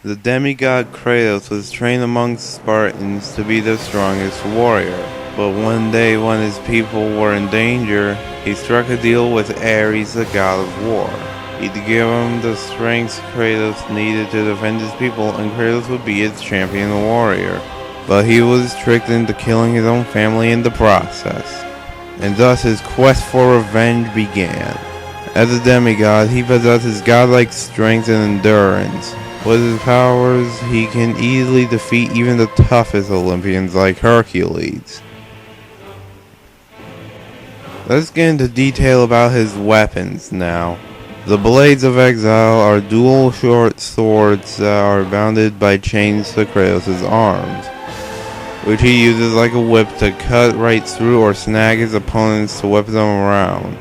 The demigod Kratos was trained amongst Spartans to be the strongest warrior, but one day when his people were in danger, he struck a deal with Ares, the god of war. He'd give him the strength Kratos needed to defend his people, and Kratos would be its champion warrior. But he was tricked into killing his own family in the process, and thus his quest for revenge began. As a demigod, he possesses godlike strength and endurance. With his powers, he can easily defeat even the toughest Olympians like Hercules. Let's get into detail about his weapons now. The Blades of Exile are dual short swords that are bounded by chains to Kratos' arms, which he uses like a whip to cut right through or snag his opponents to whip them around.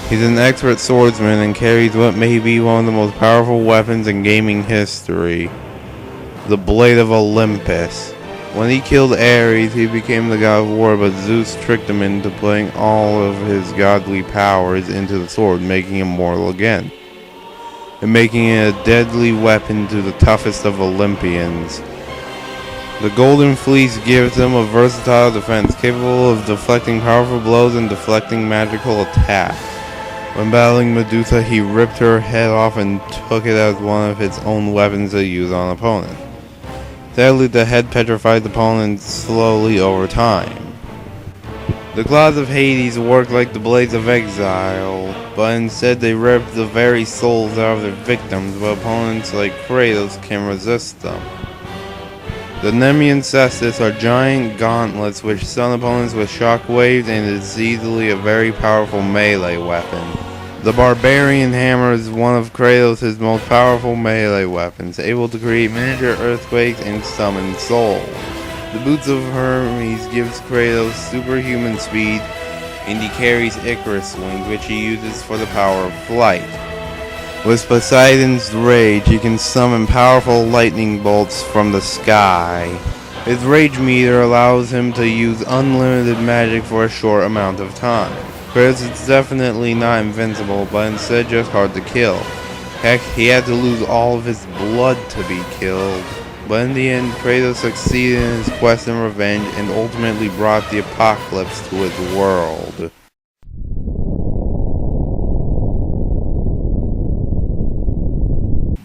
He's an expert swordsman and carries what may be one of the most powerful weapons in gaming history, the Blade of Olympus. When he killed Ares, he became the god of war, but Zeus tricked him into putting all of his godly powers into the sword, making him mortal again, and making it a deadly weapon to the toughest of Olympians. The Golden Fleece gives him a versatile defense, capable of deflecting powerful blows and deflecting magical attacks. When battling Medusa, he ripped her head off and took it as one of its own weapons to use on opponents. Sadly, the head petrified the opponent slowly over time. The claws of Hades work like the Blades of Exile, but instead they rip the very souls out of their victims, but opponents like Kratos can resist them. The Nemean cestus are giant gauntlets which stun opponents with shockwaves, and is easily a very powerful melee weapon. The Barbarian Hammer is one of Kratos' most powerful melee weapons, able to create miniature earthquakes and summon souls. The Boots of Hermes gives Kratos superhuman speed, and he carries Icarus wings, which he uses for the power of flight. With Poseidon's Rage, he can summon powerful lightning bolts from the sky. His Rage meter allows him to use unlimited magic for a short amount of time. Kratos is definitely not invincible, but instead just hard to kill. Heck, he had to lose all of his blood to be killed. But in the end, Kratos succeeded in his quest and revenge, and ultimately brought the apocalypse to his world.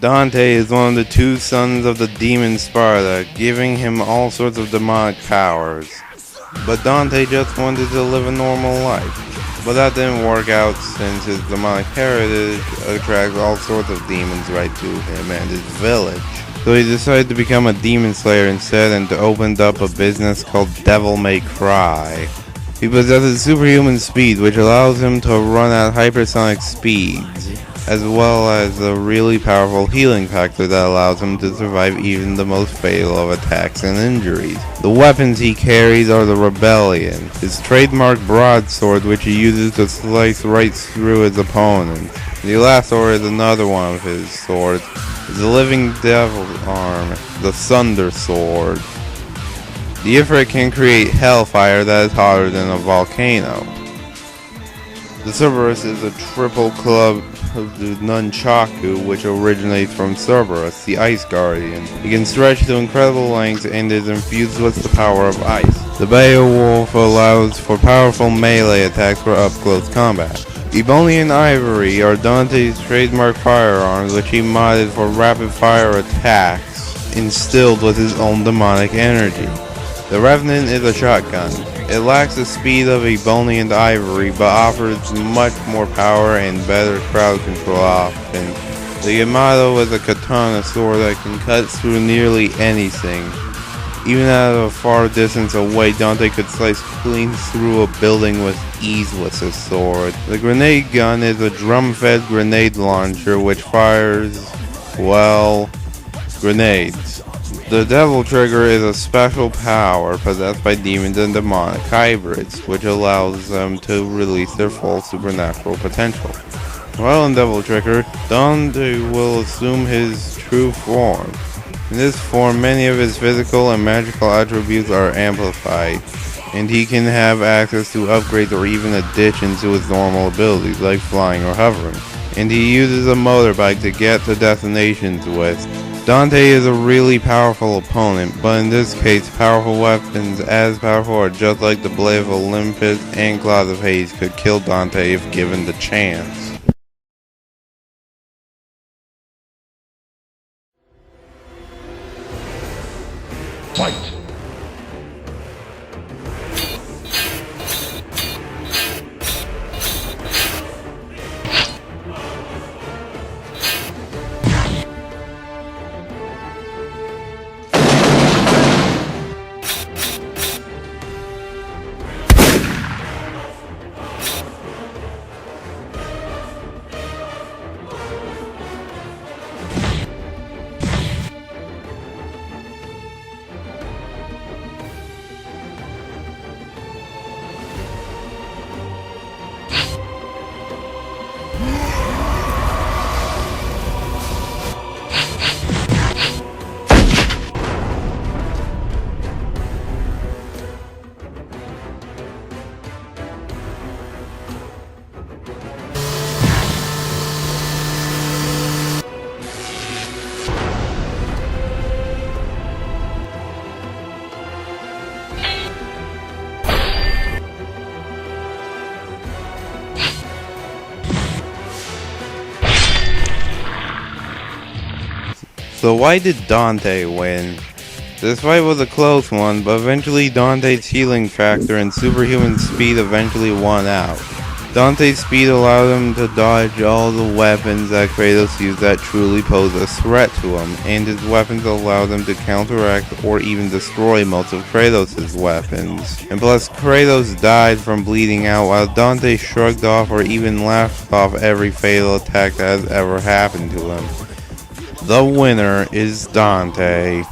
Dante is one of the two sons of the demon Sparta, giving him all sorts of demonic powers. But Dante just wanted to live a normal life. But that didn't work out, since his demonic heritage attracts all sorts of demons right to him and his village. So he decided to become a demon slayer instead, and to open up a business called Devil May Cry. He possesses superhuman speed, which allows him to run at hypersonic speeds, as well as a really powerful healing factor that allows him to survive even the most fatal of attacks and injuries. The weapons he carries are the Rebellion, his trademark broadsword, which he uses to slice right through his opponents. The Elasaur is another one of his swords, the living devil's arm, the Thunder Sword. The Ifrit can create hellfire that is hotter than a volcano. The Cerberus is a triple club of the Nunchaku, which originates from Cerberus, the Ice Guardian. He can stretch to incredible lengths and is infused with the power of ice. The Beowulf allows for powerful melee attacks for up-close combat. Ebonian Ivory are Dante's trademark firearms, which he modded for rapid-fire attacks, instilled with his own demonic energy. The Revenant is a shotgun. It lacks the speed of Ebonian Ivory, but offers much more power and better crowd control options. The Yamato is a katana sword that can cut through nearly anything. Even at a far distance away, Dante could slice clean through a building with ease with his sword. The Grenade Gun is a drum-fed grenade launcher which fires, well, grenades. The Devil Trigger is a special power possessed by demons and demonic hybrids, which allows them to release their full supernatural potential. While in Devil Trigger, Dante will assume his true form. In this form, many of his physical and magical attributes are amplified, and he can have access to upgrades or even additions to his normal abilities, like flying or hovering. and he uses a motorbike to get to destinations with. Dante is a really powerful opponent, but in this case, powerful weapons as powerful or just like the Blade of Olympus and Claws of Hades could kill Dante if given the chance. Fight! So why did Dante win? This fight was a close one, but eventually Dante's healing factor and superhuman speed eventually won out. Dante's speed allowed him to dodge all the weapons that Kratos used that truly posed a threat to him, and his weapons allowed him to counteract or even destroy most of Kratos' weapons. And plus, Kratos died from bleeding out while Dante shrugged off or even laughed off every fatal attack that has ever happened to him. The winner is Dante.